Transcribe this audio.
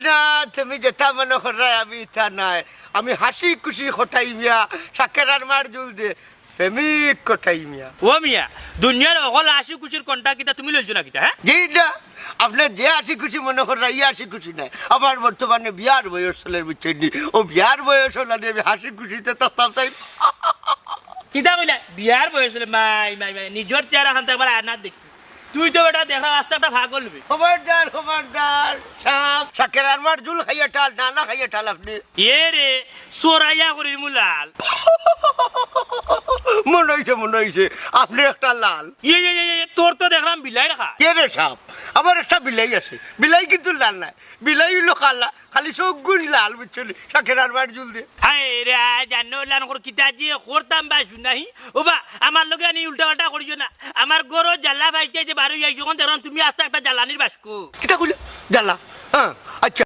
না তুমি যেটা মনে করাই আমি তা নাই, আমি হাসি খুশি খটাই মিয়া শাকের আর মার জুল দে প্রেমিক খটাই মিয়া। ও মিয়া দুনিয়ার অকল হাসি খুশির কন্টা কিতা তুমি লইছো না কিতা হ্যাঁ? জি না, আপনার যে হাসি খুশি মনে করাই ই হাসি খুশি নাই। আমার বর্তমানে বিয়ার বয়স চলে বুঝছেন নি, ও বিয়ার বয়স হলে আমি হাসি খুশিতে তস্তাব চাই। কিতা কইলা বিয়ার বয়স হলে মাই মাই মাই নিজের চেহারা খান একবার আয়নার দেখি তুই তো বেটা দেখা রাস্তা একটা ভাগ করবি। খবরদার সাপ শাকের আর মার জুল খাইয়া ঠাল না খাইয়া ঠাল আপনি। এ রে সোরাইয়া করির মুলাল মনে হয়েছে আপনি একটা লাল। তোর তো দেখলাম বিলাই রাখা। কে রে সাপ? আমার একটা বিলাই আছে, বিলাই কিন্তু লাল নাই, বিলাই হইলো কালা, খালি সবগুণ লাল বুঝছেন শাকের আর মার জুল দিয়ে। হায় রে জানো লান কর কিতা যে করতাম বা শুনাই ওবা আমার লগে আনি উল্টা পাল্টা করিও না। আমার গরো জ্বালা ভাইতে যে বারো যাই যখন দেখলাম তুমি আস্তে একটা জ্বালানির বাসকো। কিতা কইলে জ্বালা? হ্যাঁ আচ্ছা